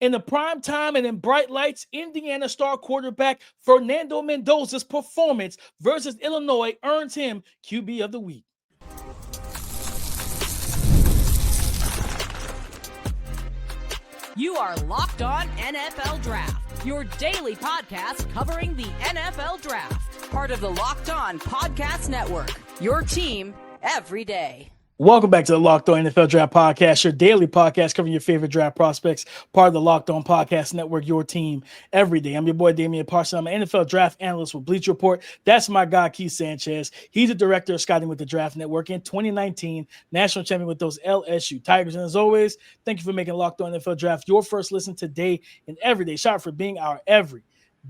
In the prime time and in bright lights, Indiana star quarterback Fernando Mendoza's performance versus Illinois earns him QB of the week. You are Locked On NFL Draft, your daily podcast covering the NFL Draft. Part of the Locked On Podcast Network, your team every day. Welcome back to the Locked On NFL Draft Podcast, your daily podcast covering your favorite draft prospects, part of the Locked On Podcast Network, your team every day. I'm your boy, Damian Parson. I'm an NFL draft analyst with Bleacher Report. That's my guy, Keith Sanchez. He's the director of scouting with the Draft Network. In 2019, national champion with those LSU Tigers. And as always, thank you for making Locked On NFL Draft your first listen today and every day. Shout out for being our every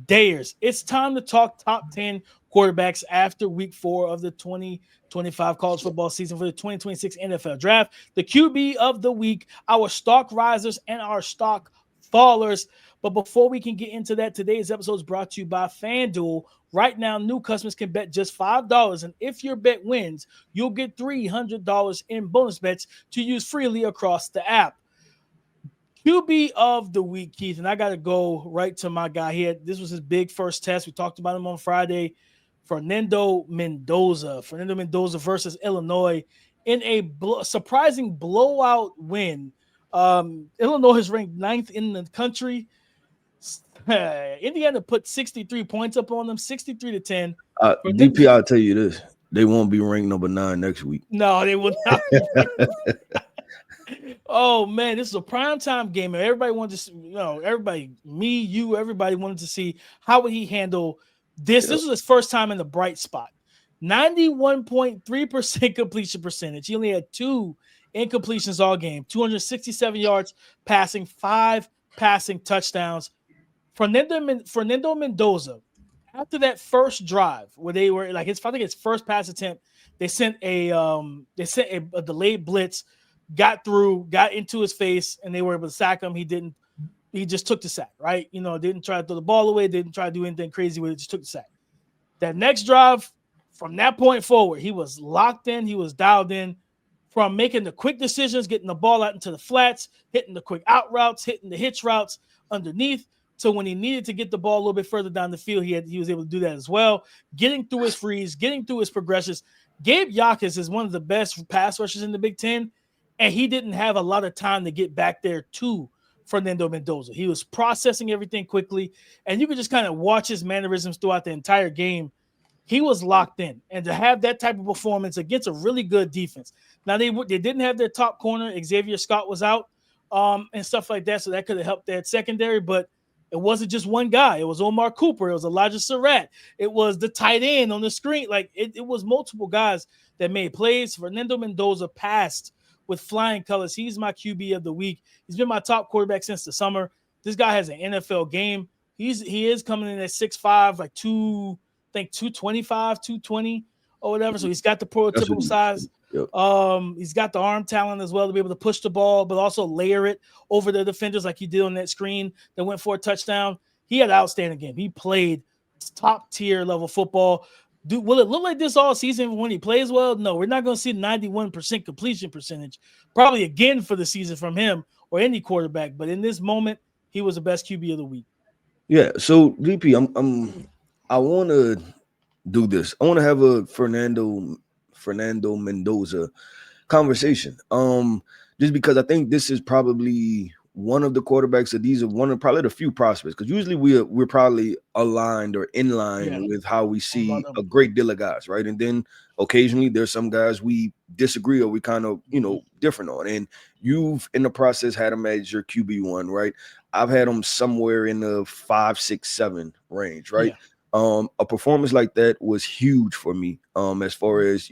dayers. It's time to talk top 10 quarterbacks after week 4 of the 2025 college football season for the 2026 NFL Draft. The QB of the week, our stock risers and our stock fallers. But before we can get into that, today's episode is brought to you by FanDuel. Right now, new customers can bet just $5, and if your bet wins, you'll get $300 in bonus bets to use freely across the app. QB of the week, Keith, and I got to go right to my guy here. This was his big first test. We talked about him on Friday. Fernando Mendoza versus Illinois in a surprising blowout win. Illinois is ranked 9th in the country. Indiana put 63 points up on them, 63-10. DP, I'll tell you this. They won't be ranked number 9 next week. No, they will not. Oh man, this is a primetime game, and everybody wanted to see, everybody wanted to see how would he handle this. Yep. This was his first time in the bright spot. 91.3% completion percentage. He only had 2 incompletions all game, 267 yards passing, 5 passing touchdowns. Fernando Mendoza, after that first drive where they were like his first pass attempt, they sent a delayed blitz. Got through, got into his face, and they were able to sack him. He just took the sack, right? Didn't try to throw the ball away, didn't try to do anything crazy with it, just took the sack. That next drive, from that point forward, he was locked in, he was dialed in from making the quick decisions, getting the ball out into the flats, hitting the quick out routes, hitting the hitch routes underneath. So when he needed to get the ball a little bit further down the field, he was able to do that as well. Getting through his frees, getting through his progressions. Gabe Jacas is one of the best pass rushers in the Big Ten. And he didn't have a lot of time to get back there to Fernando Mendoza. He was processing everything quickly, and you could just kind of watch his mannerisms throughout the entire game. He was locked in, and to have that type of performance against a really good defense. Now, they didn't have their top corner. Xavier Scott was out and stuff like that, so that could have helped that secondary, but it wasn't just one guy. It was Omar Cooper. It was Elijah Surratt. It was the tight end on the screen. Like, it was multiple guys that made plays. Fernando Mendoza passed with flying colors. He's my QB of the week. He's been my top quarterback since the summer. This guy has an NFL game. He is coming in at 6'5", like 225, 220 or whatever. So he's got the prototypical size. Yep. He's got the arm talent as well to be able to push the ball, but also layer it over the defenders like he did on that screen that went for a touchdown. He had an outstanding game. He played top tier level football. Will it look like this all season when he plays well? No, we're not going to see 91% completion percentage probably again for the season from him or any quarterback. But in this moment, he was the best QB of the week. Yeah. So DP, I want to do this. I want to have a Fernando Mendoza conversation. Just because I think this is probably one of the quarterbacks that these are one of probably the few prospects, because usually we're probably aligned or in line with how we see a great deal of guys, right? And then occasionally there's some guys we disagree or we kind of different on. And you've in the process had him as your QB1, right? I've had him somewhere in the 5, 6, 7 range, right? A performance like that was huge for me, as far as,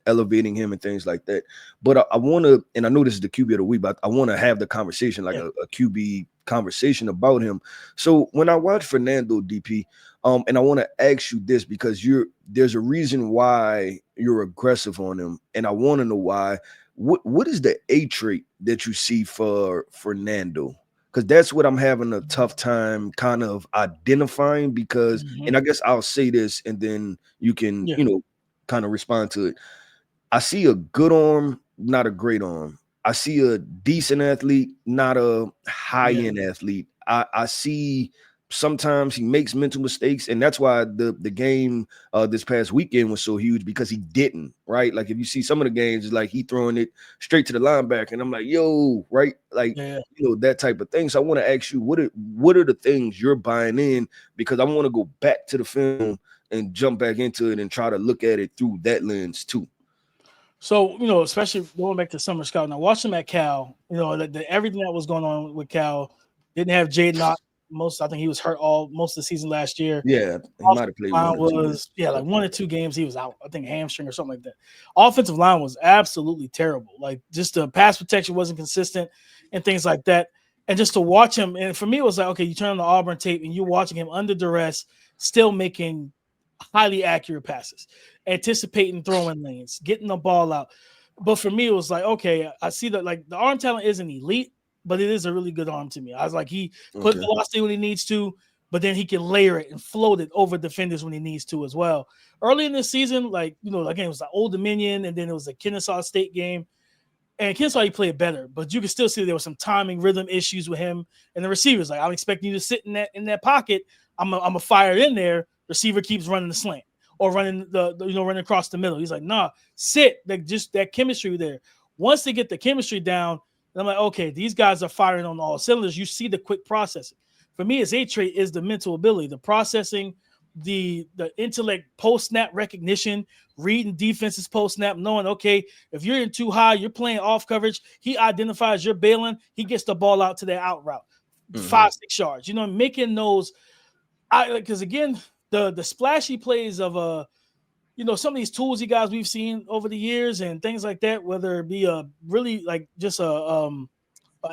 elevating him and things like that. But I want to, and I know this is the QB of the week, but I want to have the conversation, like a QB conversation about him. So when I watch Fernando, DP, and I want to ask you this because there's a reason why you're aggressive on him, and I want to know why. What is the A trait that you see for Fernando? Because that's what I'm having a tough time kind of identifying because, and I guess I'll say this and then you can, kind of respond to it. I see a good arm, not a great arm. I see a decent athlete, not a high-end athlete. I see sometimes he makes mental mistakes, and that's why the game this past weekend was so huge, because he didn't, right? Like if you see some of the games, it's like he throwing it straight to the linebacker, and I'm like, yo, right? Like, that type of thing. So I want to ask you, what are the things you're buying in? Because I want to go back to the film and jump back into it and try to look at it through that lens too. So, especially going back to summer scout, now watching him at Cal, everything that was going on with Cal, didn't have Jaden Knox. I think he was hurt most of the season last year. Yeah, he might have played one or two. Like 1 or 2 games he was out. I think hamstring or something like that. Offensive line was absolutely terrible. Like just the pass protection wasn't consistent and things like that. And just to watch him, and for me, it was like, okay, you turn on the Auburn tape and you're watching him under duress, still making highly accurate passes, anticipating throwing lanes, getting the ball out. But for me, it was like, okay, I see that like the arm talent isn't elite, but it is a really good arm to me. I was like, he put velocity when he needs to, but then he can layer it and float it over defenders when he needs to as well. Early in the season, like, again, it was the Old Dominion, and then it was the Kennesaw State game. And Kennesaw, he played better, but you could still see there was some timing, rhythm issues with him and the receivers. Like, I'm expecting you to sit in that pocket. I'm a fire in there. Receiver keeps running the slant or running running across the middle. He's like, nah, sit. Like, just that chemistry there. Once they get the chemistry down, and I'm like, okay, these guys are firing on all cylinders. You see the quick processing. For me, his A trait is the mental ability, the processing, the intellect, post-snap recognition, reading defenses post-snap, knowing, okay, if you're in too high, you're playing off coverage, he identifies you're bailing, he gets the ball out to that out route, 5-6 yards. Making those – because, again, the splashy plays of some of these toolsy guys we've seen over the years and things like that, whether it be a really like just a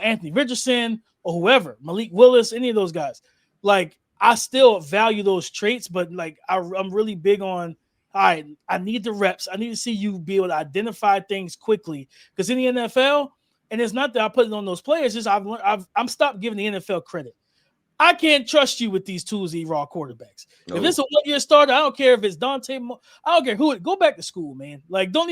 Anthony Richardson or whoever, Malik Willis, any of those guys, like I still value those traits, but like I'm really big on, all right, I need the reps. I need to see you be able to identify things quickly, because in the NFL, and it's not that I put it on those players, just I'm stopped giving the NFL credit. I can't trust you with these 2Z raw quarterbacks. No. If it's a 1-year starter, I don't care if it's Dante Moore. I don't care who it. Go back to school, man. Like, don't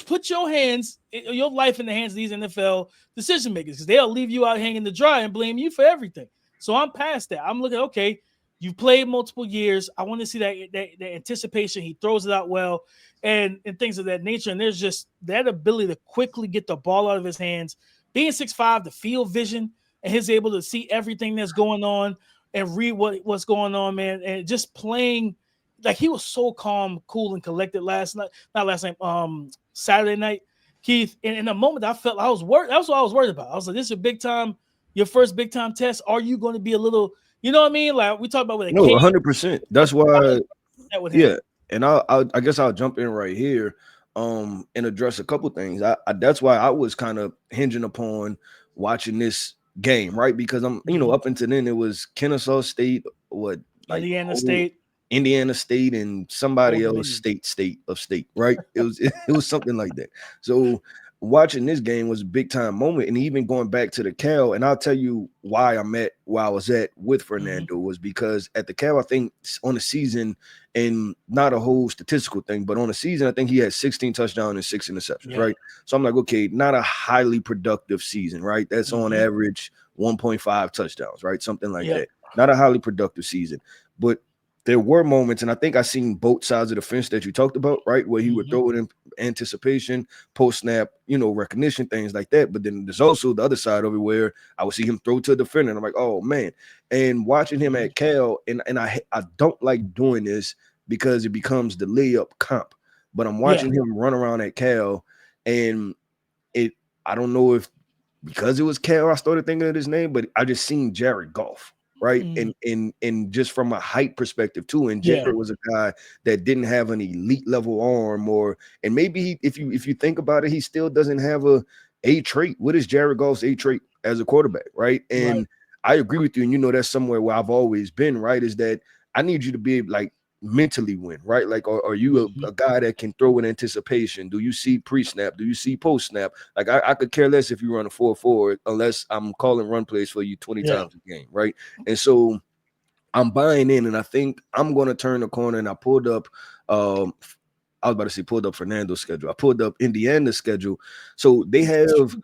put your life in the hands of these NFL decision makers, because they'll leave you out hanging to dry and blame you for everything. So I'm past that. I'm looking, okay, you played multiple years. I want to see that anticipation. He throws it out well and things of that nature. And there's just that ability to quickly get the ball out of his hands. Being 6'5", the field vision, and he's able to see everything that's going on and read what's going on, man. And just playing, like, he was so calm, cool, and collected Saturday night, Keith. And in a moment, I felt I was worried. That's what I was worried about. I was like, this is a big time, your first big time test. Are you going to be a little, you know what I mean? Like we talked about with a 100%. That's why, yeah. And I guess I'll jump in right here and address a couple things. That's why I was kind of hinging upon watching this game, right? Because I'm, up until then it was Kennesaw State, Indiana State, and somebody else state, right? It was something like that. So watching this game was a big time moment, and even going back to the Cal, and I'll tell you why I was at with Fernando was because at the Cal, I think on the season, and not a whole statistical thing, but on the season, I think he had 16 touchdowns and 6 interceptions, right? So I'm like, okay, not a highly productive season, right? That's on average 1.5 touchdowns, right? Something like that. Not a highly productive season, but there were moments, and I think I seen both sides of the fence that you talked about, right? Where he would throw it in anticipation, post-snap, recognition, things like that. But then there's also the other side of it where I would see him throw to a defender, and I'm like, oh, man. And watching him at Cal, and I don't like doing this because it becomes the layup comp. But I'm watching him run around at Cal, and I don't know if because it was Cal I started thinking of his name, but I just seen Jared Goff. Right. And just from a height perspective too. And Jared was a guy that didn't have an elite level arm, and maybe if you think about it, he still doesn't have a trait. What is Jared Goff's A trait as a quarterback? Right. And I agree with you. And that's somewhere where I've always been, right, is that I need you to be like mentally win, right? Like, are you a guy that can throw in anticipation? Do you see pre-snap? Do you see post-snap? Like, I could care less if you run a 4-4 unless I'm calling run plays for you 20 times a game, right? And so I'm buying in, and I think I'm going to turn the corner, and I pulled up I was about to say pulled up Fernando's schedule. I pulled up Indiana's schedule. So they have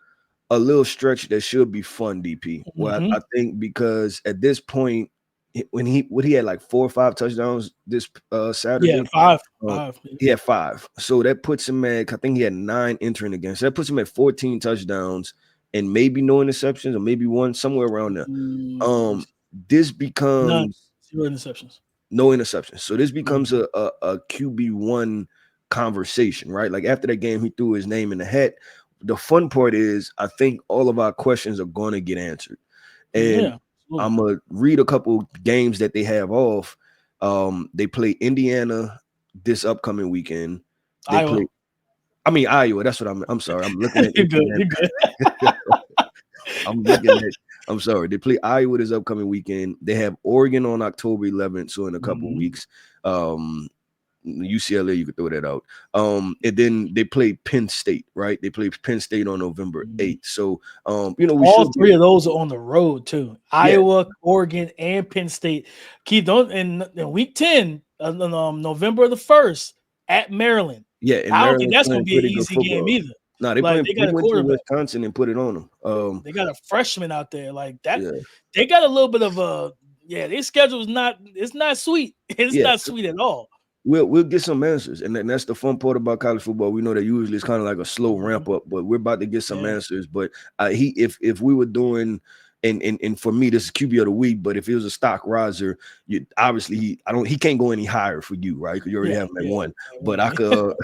a little stretch that should be fun, DP. Well, I think because at this point, when he had like 4 or 5 touchdowns this Saturday. Yeah, 5. He had 5. So that puts him at, I think he had 9 entering against. That puts him at 14 touchdowns and maybe no interceptions or maybe one, somewhere around there. This becomes 0 interceptions. No interceptions. So this becomes a QB1 conversation, right? Like after that game, he threw his name in the hat. The fun part is I think all of our questions are going to get answered. And I'm going to read a couple games that they have off. They play Indiana this upcoming weekend. Iowa. Iowa. That's what I'm sorry. I'm looking at You're good. I'm sorry. They play Iowa this upcoming weekend. They have Oregon on October 11th, so in a couple weeks. UCLA, you could throw that out. And then they play Penn State, right? They play Penn State on November 8th. So, all 3 of those are on the road too. Iowa, Oregon, and Penn State. Keith, don't in week 10, November the 1st at Maryland. Yeah, I don't think that's going to be an easy game either. No, they went to Wisconsin and put it on them. They got a freshman out there like that. Yeah. They got a little bit of their schedule is not sweet. It's not sweet at all. We'll get some answers, and that's the fun part about college football. We know that usually it's kind of like a slow ramp up, but we're about to get some answers. But if we were doing, and for me this is QB of the week, but if he was a stock riser, obviously he can't go any higher for you, right? Because you already have him at 1. But I could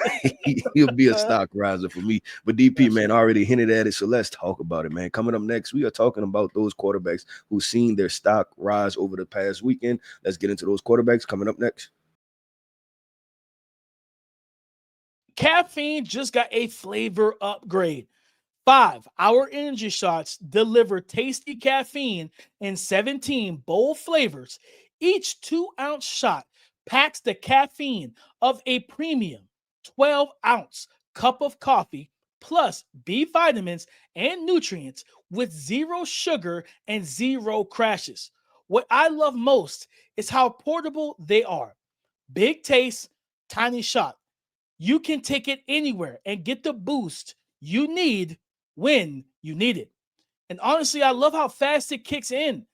he'll be a stock riser for me. But DP, man, I already hinted at it, so let's talk about it, man. Coming up next, we are talking about those quarterbacks who've seen their stock rise over the past weekend. Let's get into those quarterbacks coming up next. Caffeine just got a flavor upgrade. 5-hour energy shots deliver tasty caffeine in 17 bold flavors. Each 2-ounce shot packs the caffeine of a premium 12-ounce cup of coffee plus B vitamins and nutrients with 0 sugar and 0 crashes. What I love most is how portable they are. Big taste, tiny shot. You can take it anywhere and get the boost you need when you need it. And honestly, I love how fast it kicks in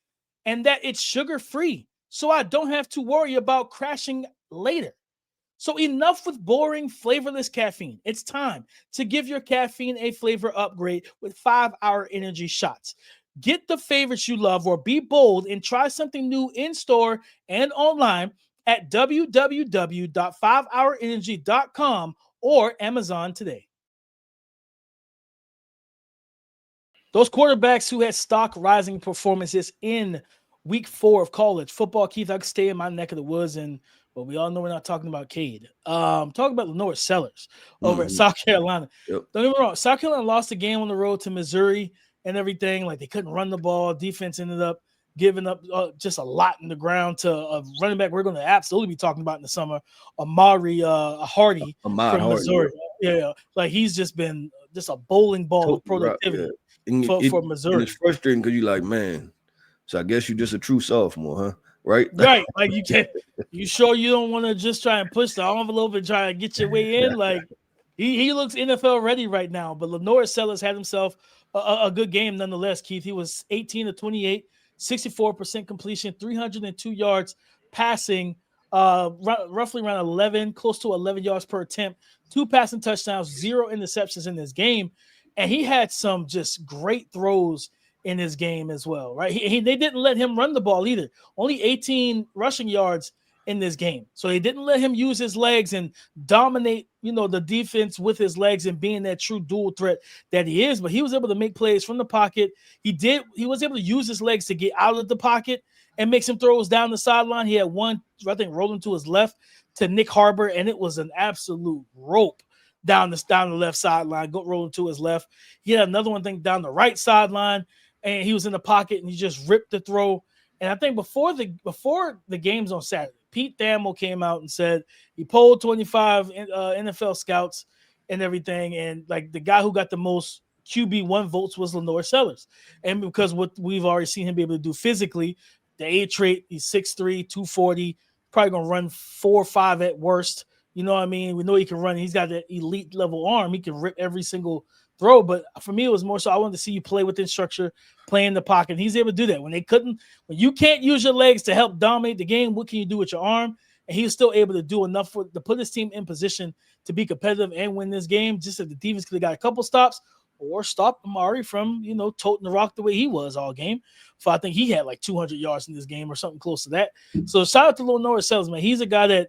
and that it's sugar-free, so I don't have to worry about crashing later. So enough with boring, flavorless caffeine. It's time to give your caffeine a flavor upgrade with 5-hour energy shots. Get the favorites you love or be bold and try something new in-store and online at www.5hourenergy.com or Amazon today. Those quarterbacks who had stock rising performances in week 4 of college football, Keith, I could stay in my neck of the woods, but we all know we're not talking about Cade. Talking about LaNorris Sellers over at South Carolina. Yep. Don't get me wrong, South Carolina lost the game on the road to Missouri and everything. Like, they couldn't run the ball. Defense ended up giving up just a lot in the ground to a running back we're going to absolutely be talking about in the summer, Amari Hardy from Missouri. Yeah, like he's just been just a bowling ball of productivity for Missouri. And it's frustrating because you're like, man, so I guess you're just a true sophomore, huh? Right? Right. Like, you can't. You sure you don't want to just try and push the envelope and try to get your way in? Like, he looks NFL ready right now. But LaNorris Sellers had himself a good game nonetheless, Keith. He was 18 to 28. 64% completion, 302 yards passing, roughly around 11, close to 11 yards per attempt, 2 passing touchdowns, 0 interceptions in this game. And he had some just great throws in his game as well, right? They didn't let him run the ball either. Only 18 rushing yards in this game. So they didn't let him use his legs and dominate, the defense with his legs and being that true dual threat that he is. But he was able to make plays from the pocket. He was able to use his legs to get out of the pocket and make some throws down the sideline. He had one, I think, rolling to his left to Nick Harbor, and it was an absolute rope down the left sideline, rolling to his left. He had another one, I think, down the right sideline, and he was in the pocket, and he just ripped the throw. And I think before the games on Saturday, Pete Thamel came out and said he polled 25 NFL scouts and everything, and like the guy who got the most QB1 votes was LaNorris Sellers. And because what we've already seen him be able to do physically, the age trait, he's 6'3", 240, probably going to run 4 or 5 at worst, You know what I mean? We know he can run. He's got that elite level arm. He can rip every single throw. But for me, it was more so I wanted to see you play within structure, play in the pocket. And he's able to do that. When you can't use your legs to help dominate the game, what can you do with your arm? And he was still able to do enough to put his team in position to be competitive and win this game. Just if the defense could have got a couple stops or stop Amari from, toting the rock the way he was all game. So I think he had like 200 yards in this game or something close to that. So shout out to LaNorris Sellers, man. He's a guy that,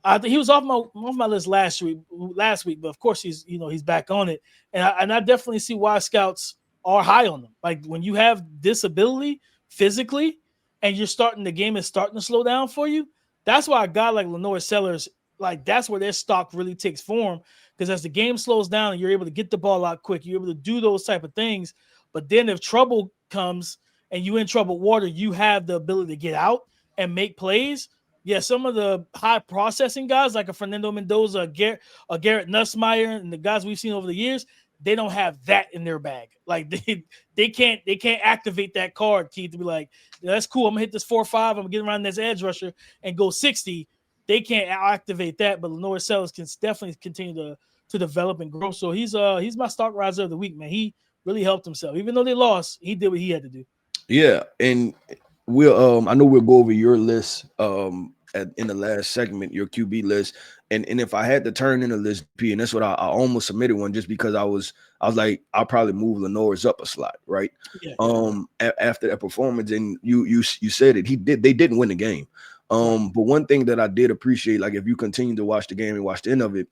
I think he was off my list last week, but of course he's back on it. And I definitely see why scouts are high on them. Like when you have this ability physically and the game is starting to slow down for you, that's why a guy like LaNorris Sellers, like that's where their stock really takes form. Because as the game slows down and you're able to get the ball out quick, you're able to do those type of things. But then if trouble comes and you're in troubled water, you have the ability to get out and make plays. Yeah, some of the high processing guys like a Fernando Mendoza, a Garrett Nussmeier, and the guys we've seen over the years, they don't have that in their bag. Like they can't activate that card, Keith, to be like, that's cool. I'm gonna hit this 4-5. I'm gonna get around this edge rusher and go 60. They can't activate that, but LaNorris Sellers can definitely continue to develop and grow. So he's my stock riser of the week, man. He really helped himself. Even though they lost, he did what he had to do. Yeah, and I know we'll go over your list in the last segment, your QB list. And if I had to turn in a list, P, and that's what I almost submitted one just because I was like, I'll probably move LaNorris up a slot, right? Yeah. After that performance, and you said it, they didn't win the game. But one thing that I did appreciate, like if you continue to watch the game and watch the end of it,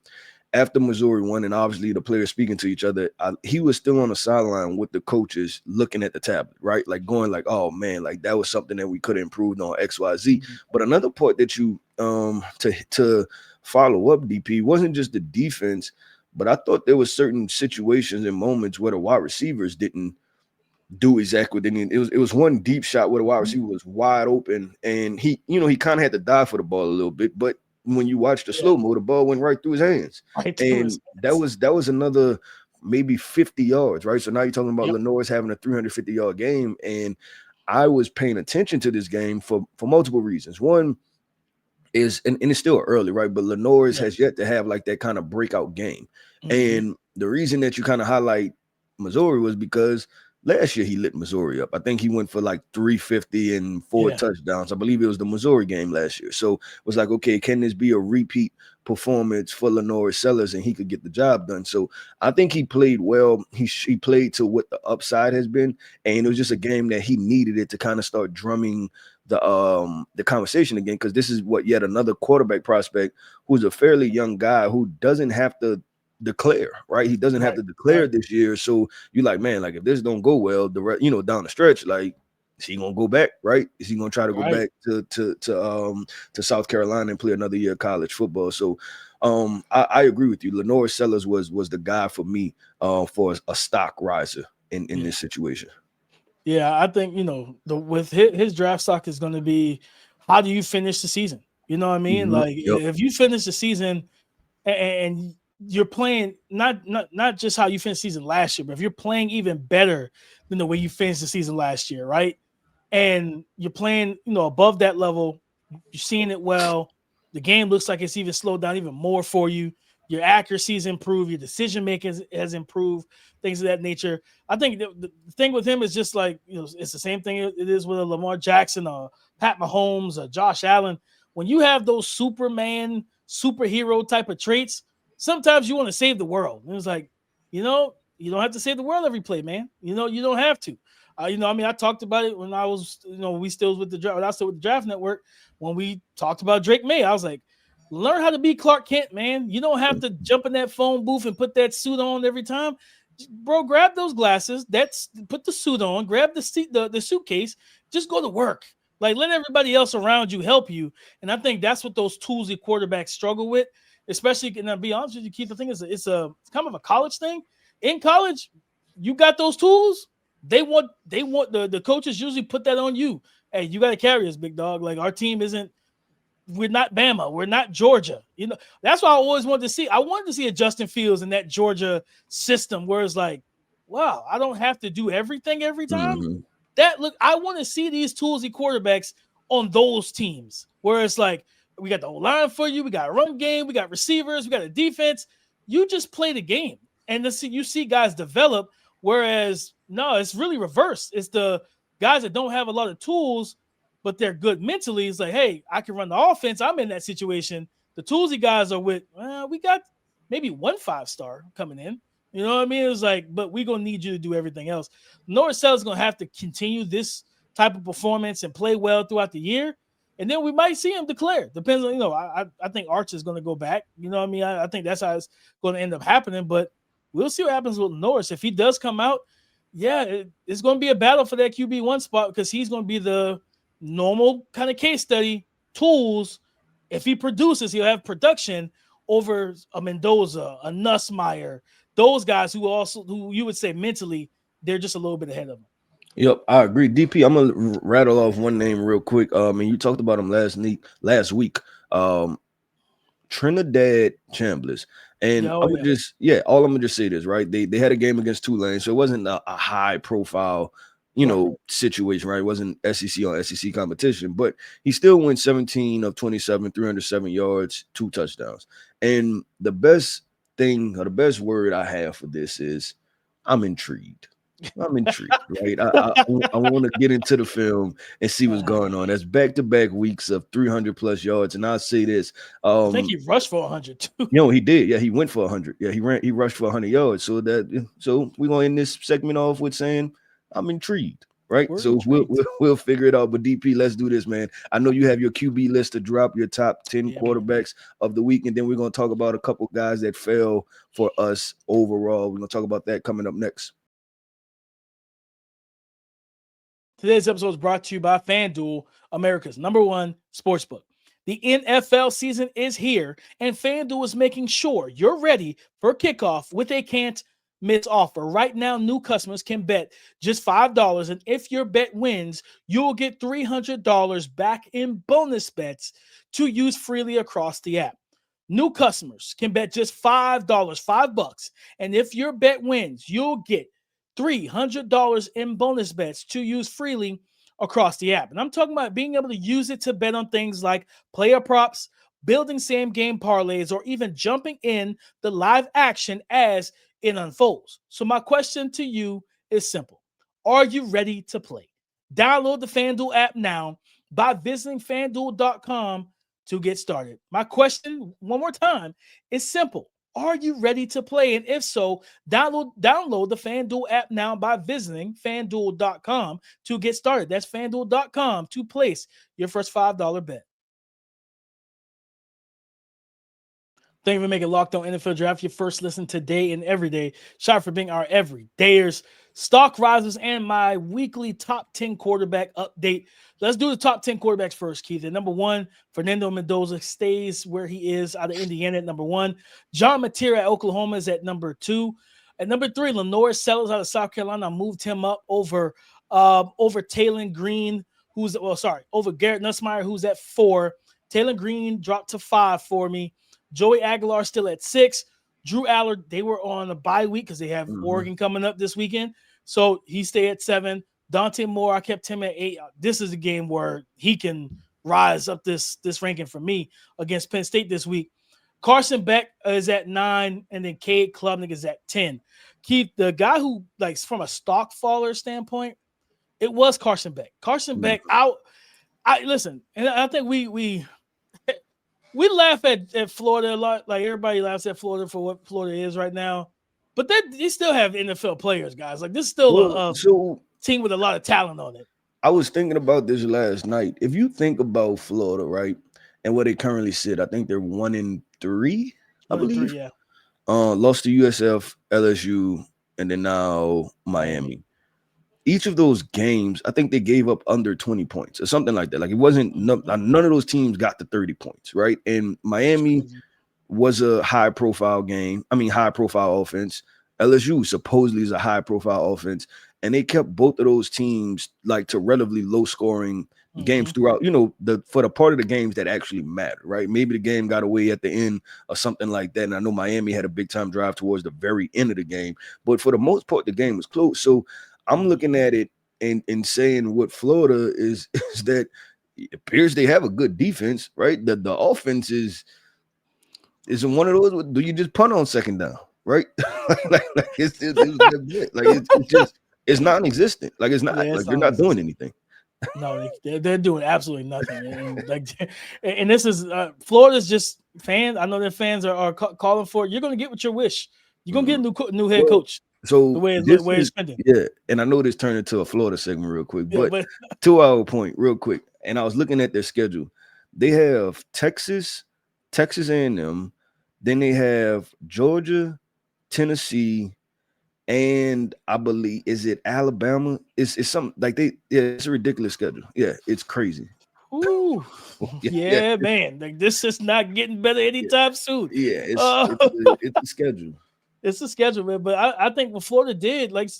after Missouri won, and obviously the players speaking to each other, he was still on the sideline with the coaches looking at the tablet, right? Like going like, oh man, like that was something that we could have improved on XYZ. But another part that you to follow up, DP, wasn't just the defense, but I thought there was certain situations and moments where the wide receivers didn't do exactly what they needed. It was one deep shot where the wide receiver was wide open, and he kind of had to dive for the ball a little bit, but when you watch the slow-mo, the ball went right through his hands. That was another maybe 50 yards, right? So now you're talking about LaNorris having a 350-yard game, and I was paying attention to this game for multiple reasons. One is, and it's still early, right? But LaNorris has yet to have like that kind of breakout game. And the reason that you kind of highlight Missouri was because last year he lit Missouri up. I think he went for like 350 and 4 touchdowns. I believe it was the Missouri game last year. So it was like, okay, can this be a repeat performance for LaNorris Sellers and he could get the job done? So I think he played well. He played to what the upside has been, and it was just a game that he needed it to kind of start drumming the conversation again, because this is yet another quarterback prospect who's a fairly young guy who doesn't have to declare, right? He doesn't have to declare this year. So you're like, man, like if this don't go well, down the stretch, like is he gonna go back, right? Is he gonna try to go back to South Carolina and play another year of college football? So I agree with you. LaNorris Sellers was the guy for me for a stock riser in this situation. Yeah, I think with his draft stock is going to be, how do you finish the season? You know what I mean? Like if you finish the season and you're playing not just how you finished the season last year, but if you're playing even better than the way you finished the season last year, right? And you're playing, above that level, you're seeing it well. The game looks like it's even slowed down even more for you. Your accuracy's improved. Your decision making has improved. Things of that nature. I think the thing with him is just like, it's the same thing it is with a Lamar Jackson, or Pat Mahomes, or Josh Allen. When you have those Superman, superhero type of traits, sometimes you want to save the world. And it's like, you don't have to save the world every play, man. You don't have to. I talked about it when I was, we still with the draft. When I was still with the Draft Network, when we talked about Drake May, I was like, learn how to be Clark Kent, man. You don't have to jump in that phone booth and put that suit on every time. Bro, grab those glasses. Put the suit on. Grab the suitcase. Just go to work. Like, let everybody else around you help you. And I think that's what those toolsy quarterbacks struggle with. Especially, and I'll be honest with you, Keith, the thing is, it's kind of a college thing. In college, you got those tools. They want the coaches usually put that on you. Hey, you got to carry us, big dog. Like, our team we're not Bama. We're not Georgia. That's what I always wanted to see. I wanted to see a Justin Fields in that Georgia system where it's like, wow, I don't have to do everything every time. I want to see these toolsy quarterbacks on those teams where it's like, We got the line for you. We got a run game. We got receivers. We got a defense. You just play the game. And you see guys develop, whereas no, it's really reversed. It's the guys that don't have a lot of tools, but they're good mentally. It's like, hey, I can run the offense. I'm in that situation. The toolsy guys are with, we got maybe 1 5-star coming in. You know what I mean? It's like, but we're going to need you to do everything else. LaNorris Sellers is going to have to continue this type of performance and play well throughout the year. And then we might see him declare. Depends on, I think Arch is going to go back. You know what I mean? I think that's how it's going to end up happening. But we'll see what happens with Norris. If he does come out, it's going to be a battle for that QB1 spot because he's going to be the normal kind of case study tools. If he produces, he'll have production over a Mendoza, a Nussmeier, those guys who you would say mentally, they're just a little bit ahead of him. Yep, I agree. DP, I'm gonna rattle off one name real quick. And you talked about him last week. Trinidad Chambliss. And all I'm gonna just say this, right? They had a game against Tulane, so it wasn't a high profile, situation, right? It wasn't SEC on SEC competition, but he still went 17 of 27, 307 yards, 2 touchdowns. And the best thing or the best word I have for this is I'm intrigued. Right? I want to get into the film and see what's going on. That's back-to-back weeks of 300 plus yards, and I'll say this: I think he rushed for 100 too. He did. Yeah, he went for 100. Yeah, he rushed for 100 yards. So we're gonna end this segment off with saying I'm intrigued. Right, we'll figure it out. But DP, let's do this, man. I know you have your QB list to drop, your top 10 quarterbacks of the week, and then we're gonna talk about a couple guys that fell for us overall. We're gonna talk about that coming up next. Today's episode is brought to you by FanDuel, America's #1 sportsbook. The NFL season is here, and FanDuel is making sure you're ready for kickoff with a can't-miss offer. Right now, new customers can bet just $5, and if your bet wins, you'll get $300 back in bonus bets to use freely across the app. New customers can bet just $5, $5, and if your bet wins, you'll get $300 in bonus bets to use freely across the app. And I'm talking about being able to use it to bet on things like player props, building same game parlays, or even jumping in the live action as it unfolds. So my question to you is simple. Are you ready to play? Download the FanDuel app now by visiting FanDuel.com to get started. My question, one more time, is simple. Are you ready to play? And if so, download the FanDuel app now by visiting FanDuel.com to get started. That's FanDuel.com to place your first $5 bet. Thank you for making Locked On NFL Draft your first listen today and every day. Shout out for being our everydayers, stock risers, and my weekly top 10 quarterback update. Let's do the top 10 quarterbacks first, Keith. At number 1, Fernando Mendoza stays where he is out of Indiana at number 1. John Mateer at Oklahoma is at number 2. At number 3, LaNorris Sellers out of South Carolina. I moved him up over Taylor Green, over Garrett Nussmeier, who's at 4. Taylor Green dropped to 5 for me. Joey Aguilar still at 6. Drew Allard, they were on a bye week because they have Oregon coming up this weekend. So he stayed at 7. Dante Moore, I kept him at 8. This is a game where he can rise up this ranking for me against Penn State this week. Carson Beck is at 9, and then Cade Klubnik is at 10. Keith, the guy who, like, from a stock faller standpoint, it was Carson Beck. Carson Beck out. Listen, and I think we laugh at Florida a lot. Like, everybody laughs at Florida for what Florida is right now. But they still have NFL players, guys. Like, this is still a team with a lot of talent on it. I was thinking about this last night. If you think about Florida, right, and where they currently sit, I think they're 1-3, I believe. 3, yeah. Lost to USF, LSU, and then now Miami. Each of those games, I think they gave up under 20 points or something like that. Like, it wasn't none of those teams got to 30 points, right? And Miami was a high-profile game. I mean, high-profile offense. LSU supposedly is a high-profile offense, and they kept both of those teams like to relatively low-scoring games throughout. For the part of the games that actually matter, right? Maybe the game got away at the end or something like that. And I know Miami had a big-time drive towards the very end of the game, but for the most part, the game was close. So I'm looking at it and saying what Florida is that it appears they have a good defense, right? The offense is one of those. Do you just punt on second down, right? It's just it's non-existent. Like it's not Yeah, it's like you're not doing non-existent. anything. No, they're doing absolutely nothing. And this is Florida's just fans. I know their fans are calling for it. You're going to get what you wish. You're going to get a new head coach. So the way it's trending. Yeah, and I know this turned into a Florida segment real quick, Yeah, but to our point, real quick. And I was looking at their schedule. They have Texas A&M, then they have Georgia, Tennessee, and I believe is it Alabama? It's something like it's a ridiculous schedule. Yeah, it's crazy. Ooh, yeah, man. Like this is not getting better anytime soon. Yeah, it's a schedule. It's a schedule, man. But I think what Florida did, like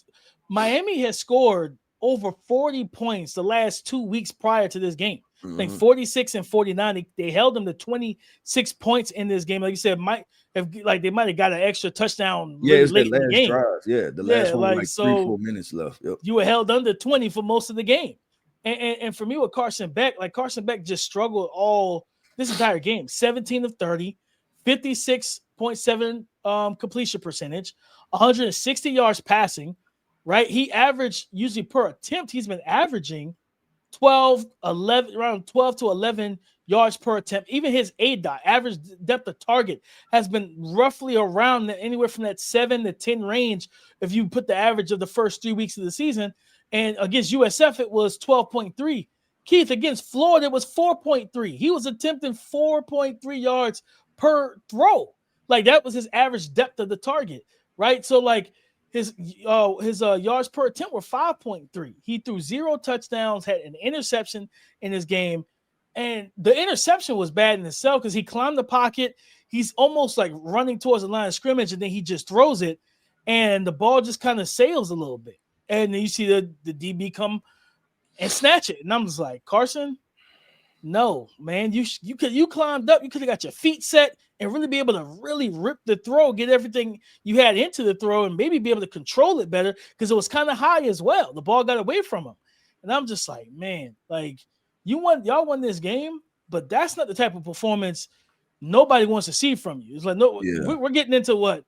Miami has scored over 40 points the last 2 weeks prior to this game. I think 46 and 49. They held them to 26 points in this game. Like you said, they might have got an extra touchdown late in the game. Drive. Yeah, the last one like 3-4 minutes left. Yep. You were held under 20 for most of the game. And for me with Carson Beck, Carson Beck just struggled all this entire game. 17 of 30, 56.7 completion percentage, 160 yards passing, right? He averaged usually per attempt, he's been averaging around 12 to 11 yards per attempt. Even his ADOT, average depth of target, has been roughly around anywhere from that 7 to 10 range if you put the average of the first 3 weeks of the season. And against USF, it was 12.3. Keith, against Florida, it was 4.3. He was attempting 4.3 yards per throw. Like, that was his average depth of the target, right? So, like, his yards per attempt were 5.3. He threw 0 touchdowns, had an interception in his game. And the interception was bad in itself because he climbed the pocket. He's almost like running towards the line of scrimmage, and then he just throws it, and the ball just kind of sails a little bit. And then you see the DB come and snatch it. And I'm just like, Carson, no, man, you climbed up. You could have got your feet set and really be able to really rip the throw, get everything you had into the throw, and maybe be able to control it better because it was kind of high as well. The ball got away from him. And I'm just like, man, like y'all won this game, but that's not the type of performance nobody wants to see from you. It's like, no, we're getting into what,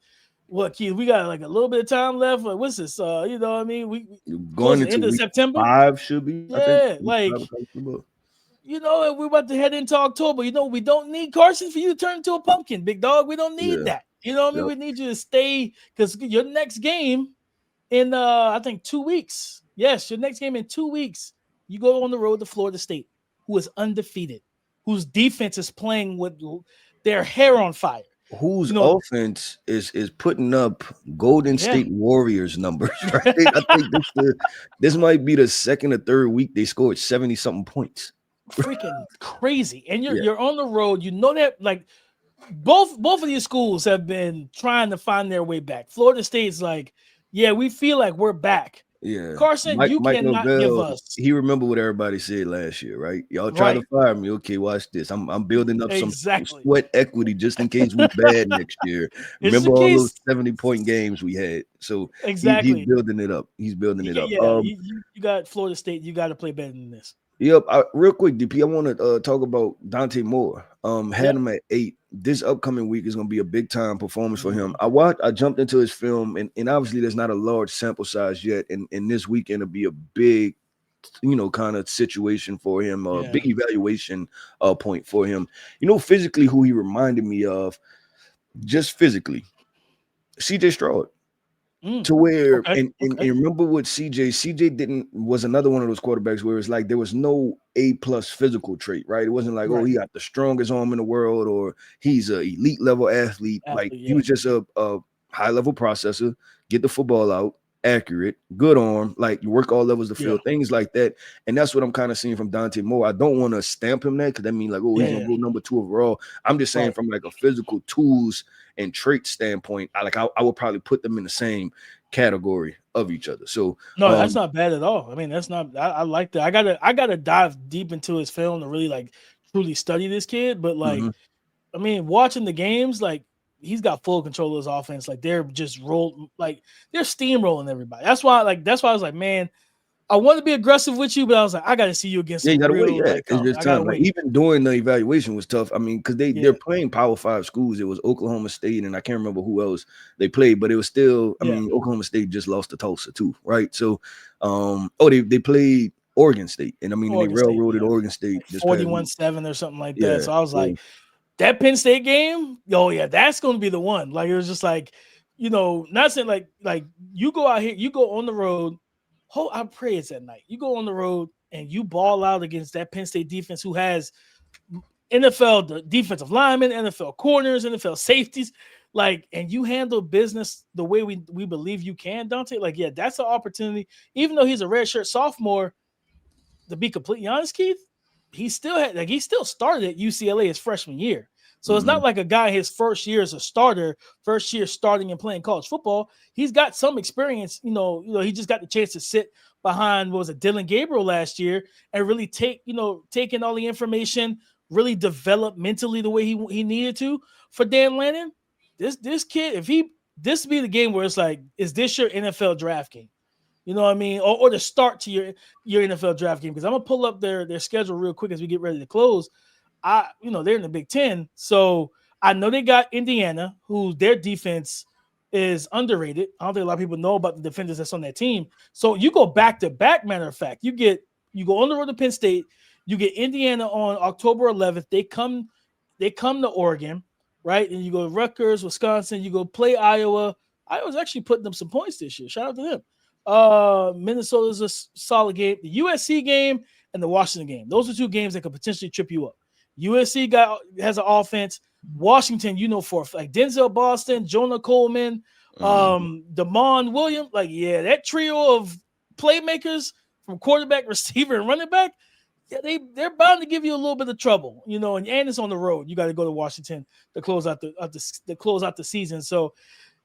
Keith? We got like a little bit of time left. Like, what's this? You know what I mean? We going into end of September. 5 should be. Yeah, like we're about to head into October. You know, we don't need Carson for you to turn into a pumpkin, big dog. We don't need that. You know what I mean? We need you to stay because your next game in I think 2 weeks. Yes, your next game in 2 weeks. You go on the road to Florida State, who is undefeated, whose defense is playing with their hair on fire. Whose offense is putting up Golden State Warriors numbers, right? I think this might be the second or third week they scored 70-something points. Freaking crazy. And you're on the road. You know that like both of these schools have been trying to find their way back. Florida State's like, yeah, we feel like we're back. Yeah, Carson, Mike cannot give us. He remember what everybody said last year, right? Y'all try to fire me. Okay, watch this. I'm building up some sweat equity just in case we bad next year. Remember all those 70-point games we had. So he's building it up. He's building it up. Yeah, you got Florida State. You got to play better than this. Yep. Real quick, DP, I want to talk about Dante Moore. Had him at 8. This upcoming week is going to be a big time performance for him. I jumped into his film, and obviously there's not a large sample size yet. And this weekend will be a big, kind of situation for him, big evaluation point for him. Physically, who he reminded me of, just physically, CJ Stroud. To where and remember what CJ was another one of those quarterbacks where it's like there was no A+ physical trait, right? It wasn't like, oh, he got the strongest arm in the world or he's an elite level athlete. He was just a high level processor, get the football out, accurate, good arm, like you work all levels of the field, things like that. And that's what I'm kind of seeing from Dante Moore. I don't want to stamp him that because that means like, oh, he's gonna go number 2 overall. I'm just saying from like a physical tools and trait standpoint, I would probably put them in the same category of each other. So no, that's not bad at all. I mean, that's not. I like that. I gotta dive deep into his film to really like truly study this kid. But like, I mean, watching the games, like he's got full control of his offense. Like they're just they're steamrolling everybody. That's why I was like, man, I want to be aggressive with you, but I was like, I got to see you against Yeah, you some gotta wait. real. Yeah, Like, it's just I gotta time. Like wait. even during the evaluation was tough. I mean, because Yeah. they're playing Power 5 schools. It was Oklahoma State, and I can't remember who else they played, but it was still. I Yeah. mean, Oklahoma State just lost to Tulsa too, right? So, they played Oregon State, and I mean, and they Oregon State, railroaded yeah. Oregon State Like this past week. 41-7 or something like Yeah, that. So I was so like, that Penn State game, oh yeah, that's going to be the one. Like it was just like, not saying like you go out here, you go on the road. I pray it's at night. You go on the road and you ball out against that Penn State defense who has NFL defensive linemen, NFL corners, NFL safeties, like, and you handle business the way we believe you can, Dante. Like, yeah, that's an opportunity. Even though he's a redshirt sophomore, to be completely honest, Keith, he still started at UCLA his freshman year. So it's not like a guy his first year as a starter, first year starting and playing college football. He's got some experience. He just got the chance to sit behind Dylan Gabriel last year and really take in all the information, really develop mentally the way he needed to. For Dan Lannon, this kid, this be the game where it's like, is this your NFL draft game? You know what I mean? Or the start to your NFL draft game. Because I'm gonna pull up their schedule real quick as we get ready to close. They're in the Big Ten. So I know they got Indiana, who their defense is underrated. I don't think a lot of people know about the defenders that's on that team. So you go back to back, matter of fact. You go on the road to Penn State, you get Indiana on October 11th. They come to Oregon, right? And you go to Rutgers, Wisconsin, you go play Iowa. Iowa's actually putting them some points this year. Shout out to them. Minnesota's a solid game. The USC game and the Washington game. Those are two games that could potentially trip you up. USC has an offense. Washington, for like Denzel Boston, Jonah Coleman, Damon Williams. Like, yeah, that trio of playmakers from quarterback, receiver, and running back, yeah, they're bound to give you a little bit of trouble, and it's on the road. You got to go to Washington to close out the season. So,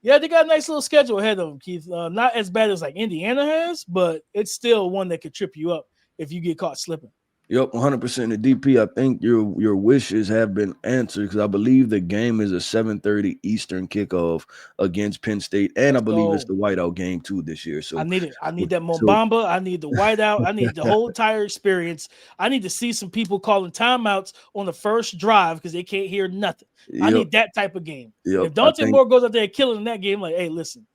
yeah, they got a nice little schedule ahead of them, Keith. Not as bad as like Indiana has, but it's still one that could trip you up if you get caught slipping. Yep, 100%. The DP, I think your wishes have been answered because I believe the game is a 7:30 Eastern kickoff against Penn State, and I believe it's the whiteout game too this year. So I need it. I need that Mobamba. I need the whiteout. I need the whole entire experience. I need to see some people calling timeouts on the first drive because they can't hear nothing. I need that type of game. If Dante Moore goes out there killing in that game, like, hey, listen,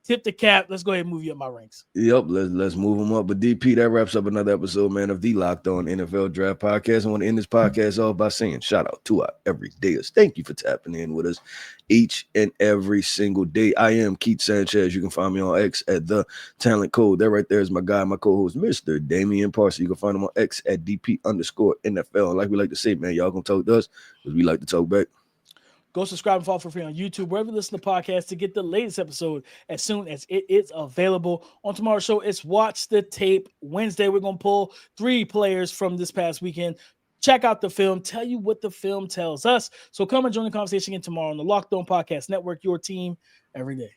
tip the cap. Let's go ahead and move you up my ranks. Yep, let's move them up. But DP, that wraps up another episode, man, of the Locked On NFL Draft Podcast. I want to end this podcast off by saying shout out to our everydayers. Thank you for tapping in with us each and every single day. I am Keith Sanchez. You can find me on X at The Talent Code. That right there is my guy, my co-host, Mr. Damian Parson. You can find him on X at DP_NFL. And like we like to say, man, y'all gonna talk to us because we like to talk back. Go subscribe and follow for free on YouTube, wherever you listen to podcasts, to get the latest episode as soon as it is available. On tomorrow's show, it's Watch the Tape Wednesday. We're going to pull 3 players from this past weekend. Check out the film, tell you what the film tells us. So come and join the conversation again tomorrow on the Locked On Podcast Network, your team every day.